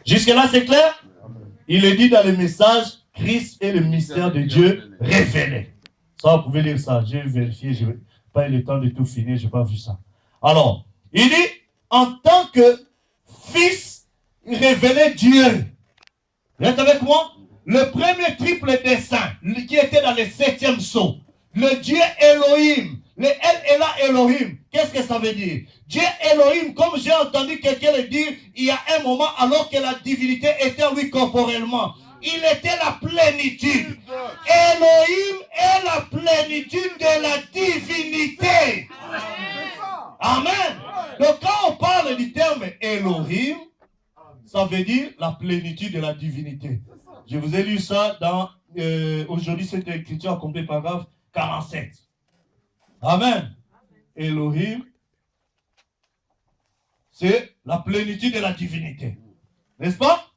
Jusque-là, c'est clair? Il est dit dans le message, Christ est le mystère de Dieu révélé. Ça, vous pouvez lire ça. J'ai vérifié, je n'ai pas eu le temps de tout finir, je n'ai pas vu ça. Alors, il dit, en tant que fils révélé Dieu. Vous êtes avec moi? Le premier triple dessein qui était dans le 7e sceau, le Dieu Elohim, le El Elah Elohim, qu'est-ce que ça veut dire? Dieu Elohim, comme j'ai entendu quelqu'un le dire, il y a un moment alors que la divinité était en lui corporellement. Il était la plénitude. Elohim est la plénitude de la divinité. Amen. Donc quand on parle du terme Elohim, ça veut dire la plénitude de la divinité. Je vous ai lu ça dans, aujourd'hui, cette écriture accomplie paragraphe 47. Amen. Elohim, c'est la plénitude de la divinité. N'est-ce pas?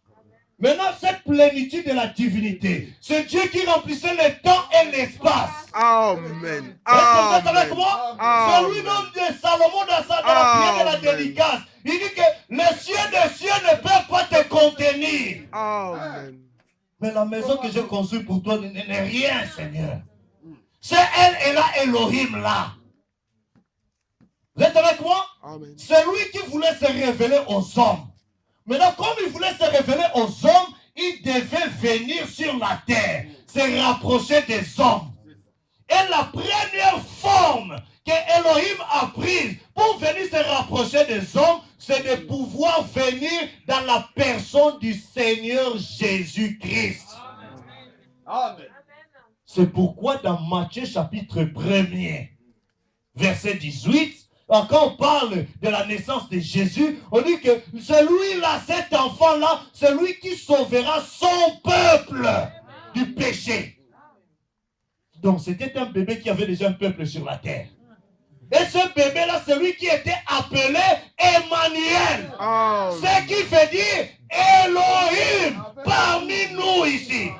Maintenant, cette plénitude de la divinité, c'est Dieu qui remplissait le temps et l'espace. Amen. Est-ce que vous êtes avec moi? C'est lui-même de Salomon dans la prière de la dédicace. Il dit que les cieux des cieux ne peuvent pas te contenir. Amen. Mais la maison que j'ai construite pour toi n'est rien, Seigneur. C'est elle et là, Elohim là. Vous êtes avec moi? C'est lui qui voulait se révéler aux hommes. Maintenant, comme il voulait se révéler aux hommes, il devait venir sur la terre, se rapprocher des hommes. Et la première forme que Elohim a prise pour venir se rapprocher des hommes, c'est de pouvoir venir dans la personne du Seigneur Jésus-Christ. Amen. C'est pourquoi dans Matthieu chapitre 1er, verset 18, quand on parle de la naissance de Jésus, on dit que celui-là, cet enfant-là, c'est lui qui sauvera son peuple du péché. Donc c'était un bébé qui avait déjà un peuple sur la terre. Et ce bébé-là, c'est lui qui était appelé Emmanuel. Ce qui veut dire Elohim parmi nous ici.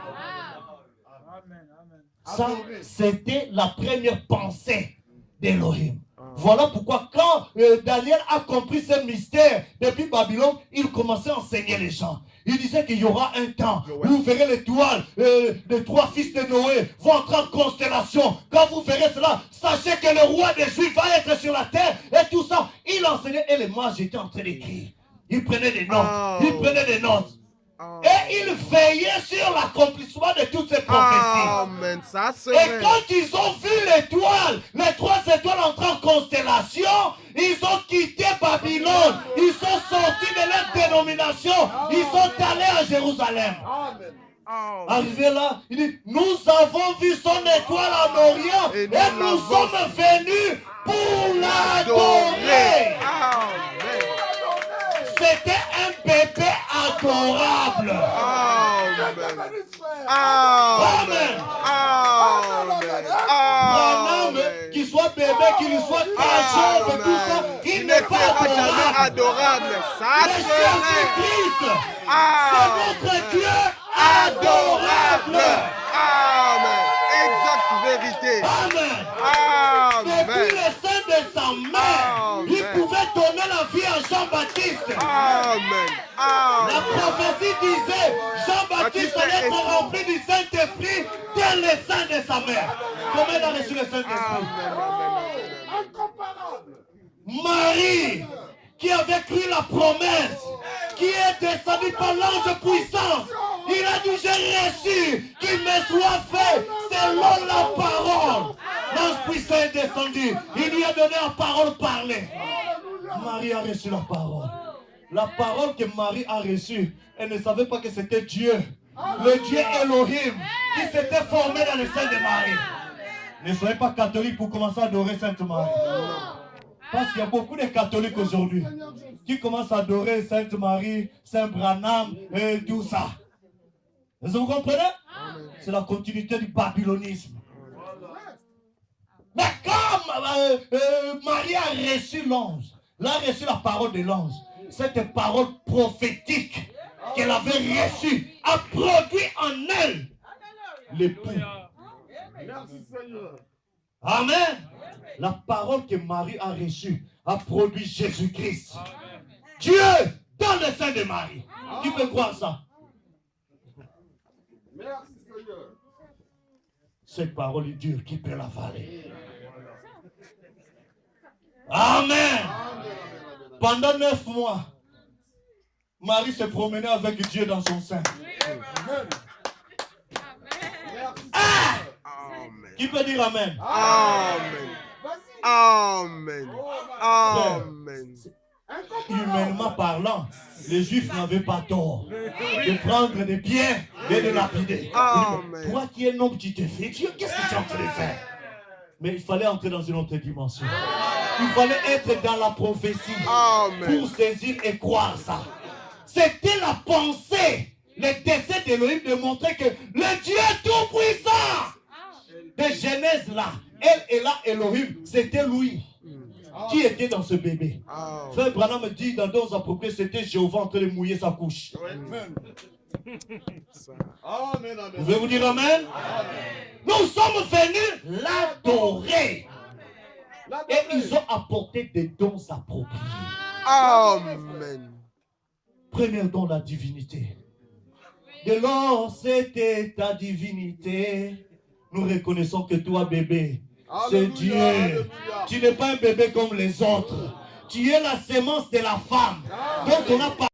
Ça, c'était la première pensée d'Elohim. Voilà pourquoi quand Daniel a compris ce mystère depuis Babylone, il commençait à enseigner les gens. Il disait qu'il y aura un temps où vous verrez l'étoile des 3 fils de Noé vont entrer en constellation. Quand vous verrez cela, sachez que le roi des Juifs va être sur la terre et tout ça. Il enseignait et les mages étaient en train d'écrire. Il prenait des notes. Il prenait des notes. Et il veillait sur l'accomplissement de toutes ces prophéties. Amen. Ça et quand ils ont vu l'étoile, les 3 étoiles entrant en constellation, ils ont quitté Babylone. Ils sont sortis de leur dénomination. Ils sont allés à Jérusalem. Arrivé là, il dit, nous avons vu son étoile en Orient et nous sommes venus pour l'adorer. C'était un bébé adorable. Amen. Amen. Qu'il soit bébé, qu'il soit très jeune, tout ça, il n'est pas adorable. Ça Jésus-Christ, c'est notre Dieu adorable. Amen. Exacte vérité. Amen. Depuis le sein de sa mère, il pouvait donner la vie à Jean-Baptiste. Amen. La prophétie disait, Jean-Baptiste allait être rempli du Saint-Esprit dès le sein de sa mère. Comment il a reçu le Saint-Esprit? Marie, qui avait cru la promesse, qui est descendue par l'ange puissant, il a dit, j'ai reçu qu'il me soit fait selon la parole. L'ange puissant est descendu, il lui a donné la parole parlée. Marie a reçu la parole. La parole que Marie a reçue, elle ne savait pas que c'était Dieu. Le Dieu Elohim qui s'était formé dans le sein de Marie. Ne soyez pas catholique pour commencer à adorer Sainte Marie. Parce qu'il y a beaucoup de catholiques aujourd'hui qui commencent à adorer Sainte Marie, Saint Branham et tout ça. Vous comprenez? C'est la continuité du babylonisme. Mais comme Marie a reçu l'ange, elle a reçu la parole de l'ange, cette parole prophétique qu'elle avait reçue a produit en elle l'époux. Amen. La parole que Marie a reçue a produit Jésus-Christ. Dieu dans le sein de Marie. Qui peut croire ça? Merci Seigneur. Cette parole est dure, qui peut l'avaler? Amen. Pendant 9 mois, Marie se promenait avec Dieu dans son sein. Qui peut dire Amen? Amen. Amen. Amen. Humainement parlant, les Juifs n'avaient pas tort de prendre des pierres et de lapider. Amen. Toi qui es un homme, tu te fais Dieu, qu'est-ce que tu es en train de faire? Mais il fallait entrer dans une autre dimension. Il fallait être dans la prophétie pour saisir et croire ça. C'était la pensée, le dessein d'Élohim de montrer que le Dieu tout-puissant de Genèse là, elle et là Elohim, c'était lui qui était dans ce bébé. Frère Branham me dit dans Dons appropriés, c'était Jéhovah en train de mouiller sa couche. Vous pouvez vous dire Amen? Nous sommes venus l'adorer. Et ils ont apporté des dons appropriés. Amen. Premier don, la divinité. Dès lors, c'était ta divinité. Nous reconnaissons que toi, bébé, c'est Dieu. Alléluia. Tu n'es pas un bébé comme les autres. Tu es la sémence de la femme dont on a parlé.